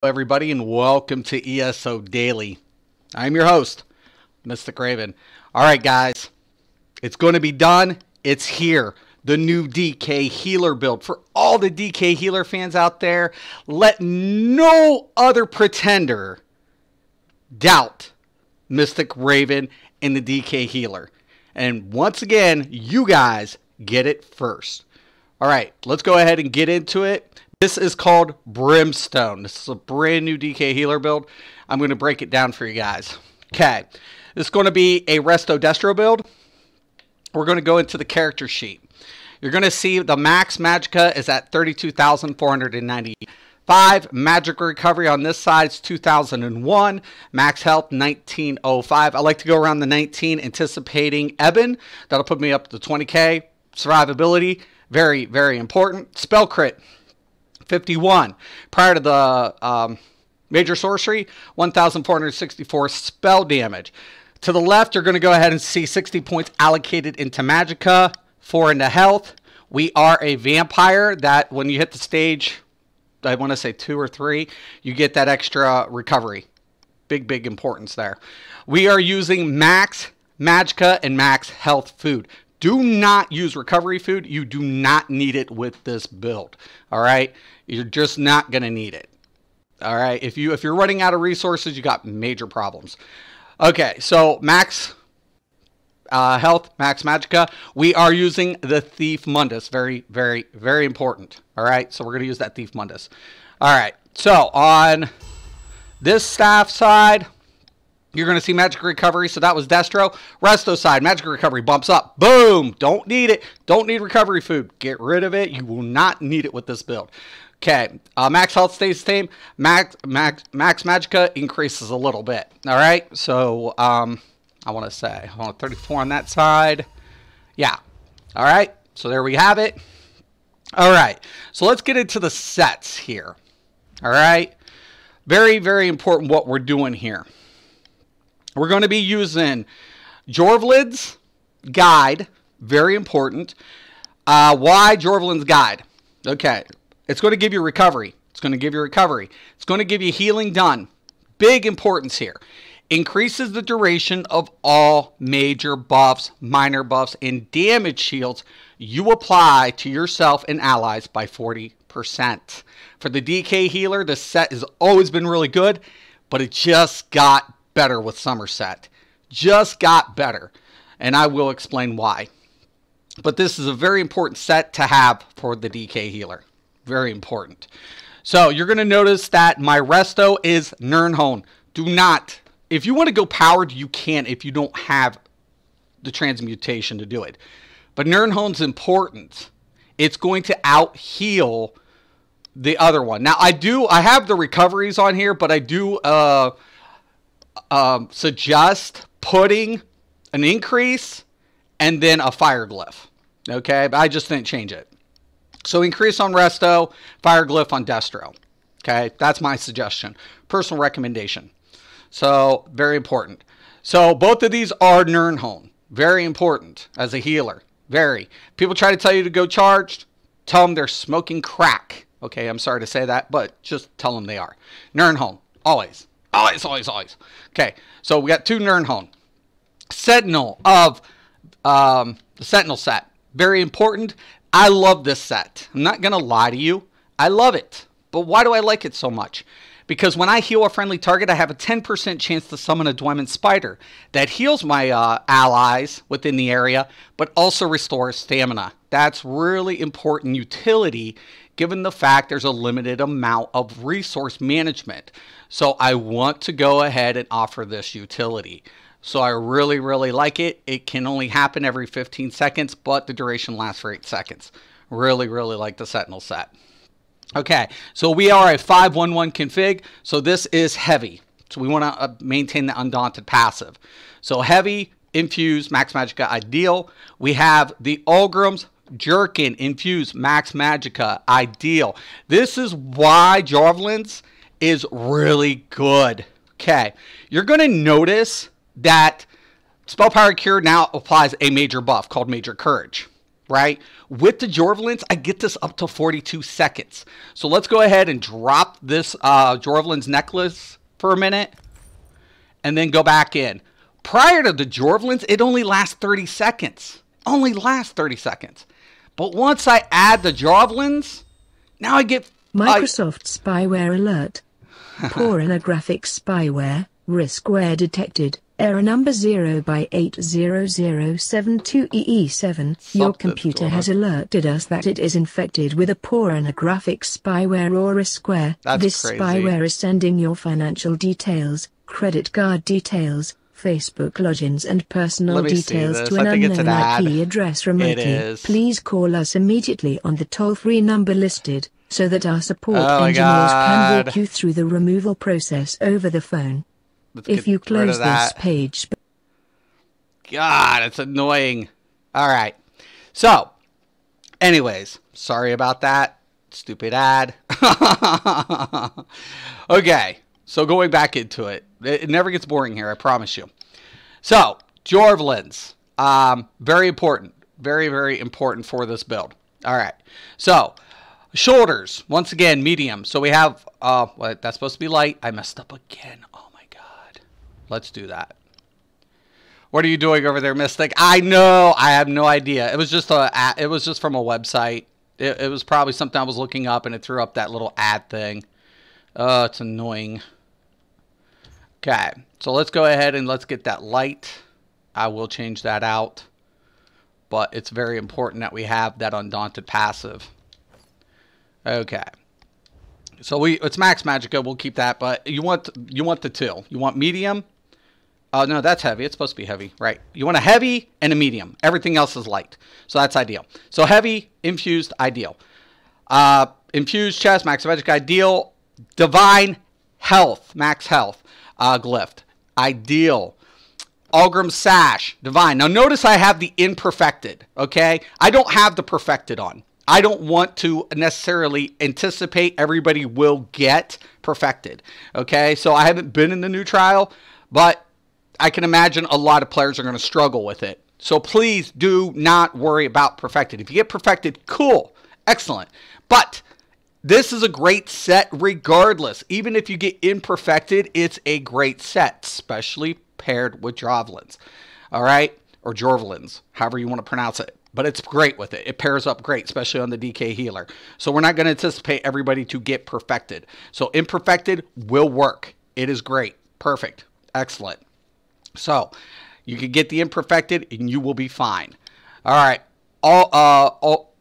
Everybody, and welcome to ESO Daily. I'm your host, Mystic Raven. All right, guys, it's going to be done. It's here. The new DK Healer build. For all the DK Healer fans out there, let no other pretender doubt Mystic Raven and the DK Healer. And once again, you guys get it first. All right, let's go ahead and get into it. This is called Brimstone. This is a brand new DK Healer build. I'm going to break it down for you guys. Okay, this is going to be a Resto Destro build. We're going to go into the character sheet. You're going to see the max Magicka is at 32,495. Magic recovery on this side is 2001. Max health 1905. I like to go around the 19, anticipating Eben. That'll put me up to 20k. Survivability, very, very important. Spell crit, 51. Prior to the major sorcery, 1,464 spell damage. To the left, you're going to go ahead and see 60 points allocated into Magicka, 4 into health. We are a vampire that when you hit the stage, I want to say 2 or 3, you get that extra recovery. Big, big importance there. We are using max Magicka and max health food. Do not use recovery food. You do not need it with this build. All right? You're just not going to need it. All right? If you're running out of resources, you got major problems. Okay, so max health, max Magicka. We are using the Thief Mundus. Very, very, very important. All right? So we're going to use that Thief Mundus. All right. So on this staff side, you're going to see magic recovery. So that was Destro. Resto side, magic recovery bumps up. Boom. Don't need it. Don't need recovery food. Get rid of it. You will not need it with this build. Okay. Max health stays the same. Max Magicka increases a little bit. All right. So I want to say 34 on that side. Yeah. All right. So there we have it. All right. So let's get into the sets here. All right. Very, very important what we're doing here. We're going to be using Jorvlin's Guide. Very important. Why Jorvlin's Guide? Okay. It's going to give you recovery. It's going to give you recovery. It's going to give you healing done. Big importance here. Increases the duration of all major buffs, minor buffs, and damage shields you apply to yourself and allies by 40%. For the DK Healer, the set has always been really good, but it just got better with Summerset. Just got better. And I will explain why. But this is a very important set to have for the DK Healer. Very important. So you're going to notice that my Resto is Nirnhone. Do not, if you want to go powered, you can if you don't have the transmutation to do it. But Nirnhone's important. It's going to out heal the other one. Now I have the recoveries on here, but I do suggest putting an increase and then a fire glyph. Okay, but I just didn't change it. So increase on Resto, fire glyph on Destro. Okay, that's my suggestion. Personal recommendation. So very important. So both of these are Nirnhone. Very important as a healer. Very. People try to tell you to go charged. Tell them they're smoking crack. Okay, I'm sorry to say that, but just tell them they are. Nirnhone. Always. Always, always, always. Okay, so we got 2 Nirnhone. Sentinel of the Sentinel Set. Very important. I love this set. I'm not going to lie to you. I love it. But why do I like it so much? Because when I heal a friendly target, I have a 10% chance to summon a Dwemin Spider. That heals my allies within the area, but also restores stamina. That's really important utility, given the fact there's a limited amount of resource management. So I want to go ahead and offer this utility. So I really, really like it. It can only happen every 15 seconds, but the duration lasts for 8 seconds. Really, really like the Sentinel Set. Okay, so we are a 5-1-1 config, so this is heavy. So we want to maintain the Undaunted passive. So heavy, infuse, max Magicka, ideal. We have the Ulgrim's Jerkin, infuse, max Magicka, ideal. This is why Jorvlin's is really good. Okay, you're going to notice that Spell Power Cure now applies a major buff called Major Courage. right? With the Jorvelins, I get this up to 42 seconds. So let's go ahead and drop this Jorvelin's necklace for a minute and then go back in. Prior to the Jorvelins, it only lasts 30 seconds. Only lasts 30 seconds. But once I add the Jorvelins, now I get... Microsoft spyware alert. Pornographic spyware, riskware detected. Error number 0 by 80072EE7. Your computer has alerted us that it is infected with a pornographic spyware or riskware. This crazy. Spyware is sending your financial details, credit card details, Facebook logins and personal details to an unknown IP address remotely. Please call us immediately on the toll-free number listed, so that our support engineers can walk you through the removal process over the phone. If you close this page... God, it's annoying. All right. So, anyways, sorry about that. Stupid ad. Okay, so going back into it. It never gets boring here, I promise you. So, Jorvelins. Very important. Very, very important for this build. All right. So, shoulders. Once again, medium. So we have... what? That's supposed to be light. I messed up again. Oh, my God. Let's do that. What are you doing over there, Mystic? I know. I have no idea. It was just from a website. It was probably something I was looking up, and it threw up that little ad thing. Oh, it's annoying. Okay. So let's go ahead and let's get that light. I will change that out. But it's very important that we have that Undaunted passive. Okay. So it's Max Magicka. We'll keep that. But you want the two. You want medium. Oh, no, that's heavy. It's supposed to be heavy, right? You want a heavy and a medium. Everything else is light. So that's ideal. So heavy, infused, ideal. Infused chest, Max Magic, ideal. Divine health, max health, glyph, ideal. Algrim sash, divine. Now notice I have the imperfected, okay? I don't have the perfected on. I don't want to necessarily anticipate everybody will get perfected, okay? So I haven't been in the new trial, but I can imagine a lot of players are going to struggle with it. So please do not worry about perfected. If you get perfected, cool, excellent. But this is a great set regardless. Even if you get imperfected, it's a great set, especially paired with Jorvelins. All right? Or Jorvelins, however you want to pronounce it. But it's great with it. It pairs up great, especially on the DK healer. So we're not going to anticipate everybody to get perfected. So imperfected will work. It is great. Perfect. Excellent. So you can get the imperfected and you will be fine. All right.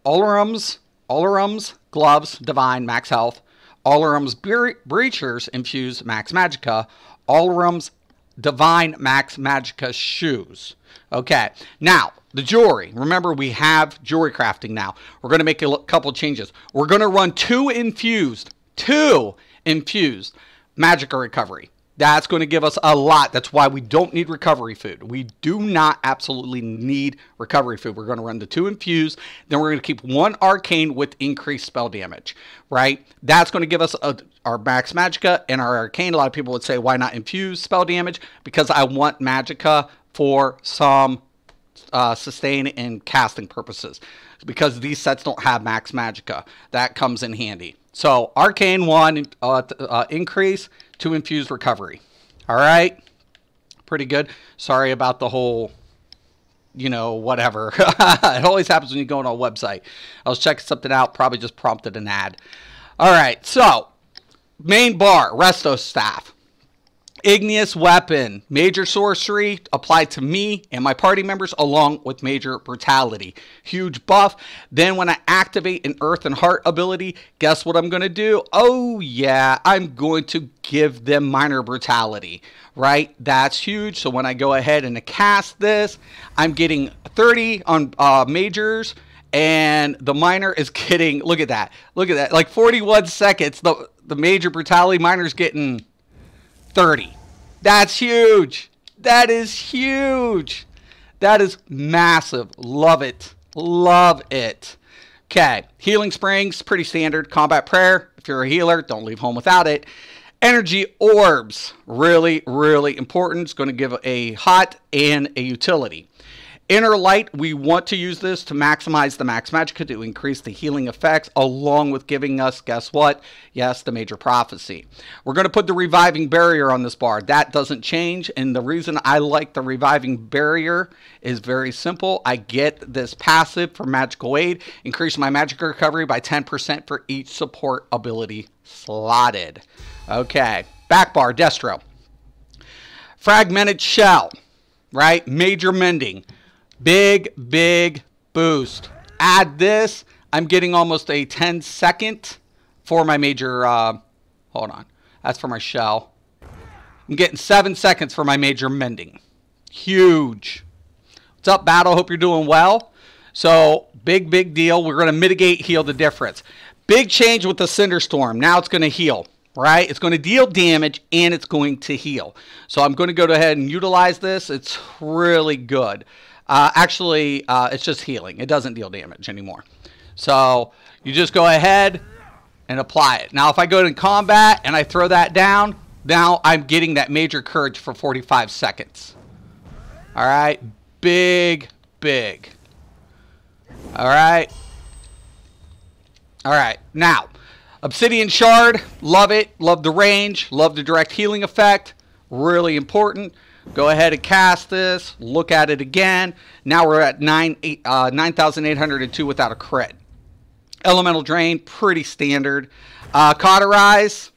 Olorum's gloves, divine, max health. Olorum's breachers, infused, max magicka. Olorum's divine, max magicka shoes. Okay. Now, the jewelry. Remember, we have jewelry crafting now. We're going to make a couple changes. We're going to run two infused magicka recovery. That's going to give us a lot. That's why we don't need recovery food. We do not absolutely need recovery food. We're going to run the two infused. Then we're going to keep one arcane with increased spell damage, right? That's going to give us our max magicka and our arcane. A lot of people would say, why not infuse spell damage? Because I want magicka for some sustain and casting purposes. Because these sets don't have max magicka. That comes in handy. So arcane 1 increase, 2 infused recovery. All right. Pretty good. Sorry about the whole, whatever. It always happens when you go on a website. I was checking something out. Probably just prompted an ad. All right. So main bar, Resto staff. Igneous weapon, major sorcery applied to me and my party members along with major brutality. Huge buff. Then when I activate an earth and heart ability, guess what I'm going to do? Oh yeah, I'm going to give them minor brutality, right? That's huge. So when I go ahead and cast this, I'm getting 30 on majors. And the minor is getting, look at that, like 41 seconds. The major brutality minor's getting 30. That's huge. That is huge. That is massive. Love it. Love it. Okay. Healing Springs, pretty standard. Combat Prayer. If you're a healer, don't leave home without it. Energy Orbs. Really, really important. It's going to give a hot and a utility. Inner Light, we want to use this to maximize the max magicka to increase the healing effects, along with giving us, guess what? Yes, the Major Prophecy. We're going to put the Reviving Barrier on this bar. That doesn't change, and the reason I like the Reviving Barrier is very simple. I get this passive for Magical Aid, increase my magic recovery by 10% for each support ability slotted. Okay, back bar, Destro. Fragmented Shell, right? Major Mending. Big boost. Add this. I'm getting almost a 10-second for my major. Hold on. That's for my shell. I'm getting 7 seconds for my major mending. Huge. What's up, Battle? Hope you're doing well. So, big deal. We're going to mitigate, heal the difference. Big change with the Cinderstorm. Now it's going to heal. Right? It's going to deal damage and it's going to heal. So I'm going to go ahead and utilize this. It's really good. Actually, it's just healing. It doesn't deal damage anymore. So you just go ahead and apply it. Now, if I go to combat and I throw that down, now I'm getting that major courage for 45 seconds. All right. Big. All right. All right. Now, Obsidian Shard, love it. Love the range. Love the direct healing effect. Really important. Go ahead and cast this. Look at it again. Now we're at 9,802 without a crit. Elemental Drain, pretty standard. Cauterize,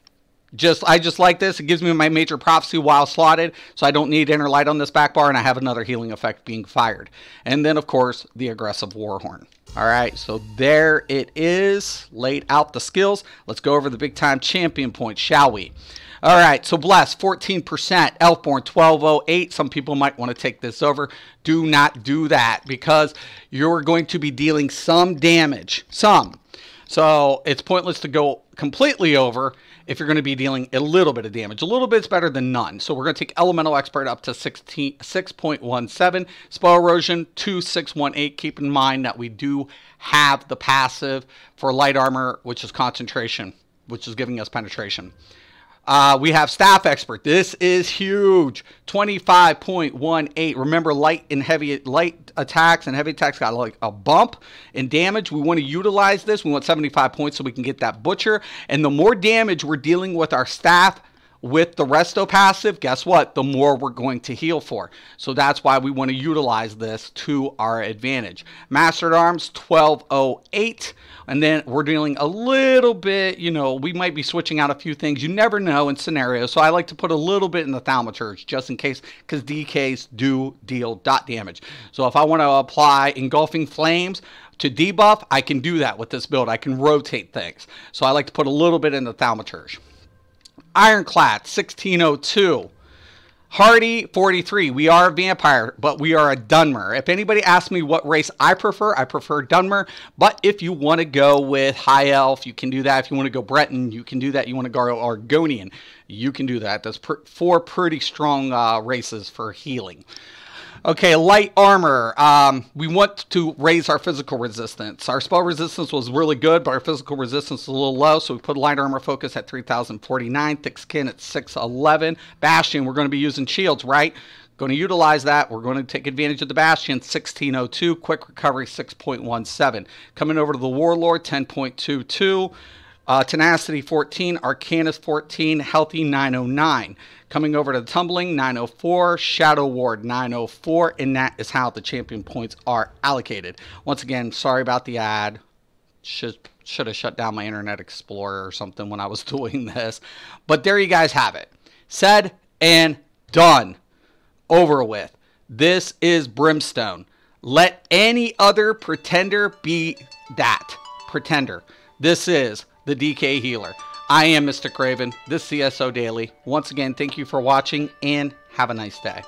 I just like this. It gives me my Major Prophecy while slotted, so I don't need Inner Light on this back bar, and I have another healing effect being fired. And then, of course, the Aggressive Warhorn. All right, so there it is. Laid out the skills. Let's go over the big-time champion points, shall we? All right, so Bless, 14%. Elfborn, 1208. Some people might want to take this over. Do not do that because you're going to be dealing some damage. Some. So it's pointless to go completely over if you're going to be dealing a little bit of damage. A little bit's better than none. So we're going to take Elemental Expert up to 6.17. Spell Erosion, 2618. Keep in mind that we do have the passive for Light Armor, which is Concentration, which is giving us Penetration. We have Staff Expert. This is huge. 25.18. Remember, light attacks and heavy attacks got like a bump in damage. We want to utilize this. We want 75 points so we can get that Butcher. And the more damage we're dealing with our staff with the Resto passive, guess what? The more we're going to heal for. So that's why we want to utilize this to our advantage. Mastered Arms, 1208. And then we're dealing a little bit, you know, we might be switching out a few things. You never know in scenarios. So I like to put a little bit in the Thaumaturge just in case, because DKs do deal dot damage. So if I want to apply Engulfing Flames to debuff, I can do that with this build. I can rotate things. So I like to put a little bit in the Thaumaturge. Ironclad, 1602. Hardy, 43. We are a vampire, but we are a Dunmer. If anybody asks me what race I prefer Dunmer. But if you want to go with High Elf, you can do that. If you want to go Breton, you can do that. You want to go Argonian, you can do that. That's four pretty strong races for healing. Okay, Light Armor. We want to raise our physical resistance. Our spell resistance was really good, but our physical resistance is a little low, so we put Light Armor Focus at 3,049, Thick Skin at 611. Bastion, we're going to be using shields, right? Going to utilize that. We're going to take advantage of the Bastion, 1602. Quick Recovery, 6.17. Coming over to the Warlord, 10.22. Tenacity, 14. Arcanist, 14. Healthy, 909. Coming over to the Tumbling, 904. Shadow Ward, 904. And that is how the champion points are allocated. Once again, sorry about the ad. Should have shut down my Internet Explorer or something when I was doing this. But there you guys have it. Said and done. Over with. This is Brimstone. Let any other pretender be that pretender. This is the DK Healer. I am Mr. Craven, this CSO Daily. Once again, thank you for watching and have a nice day.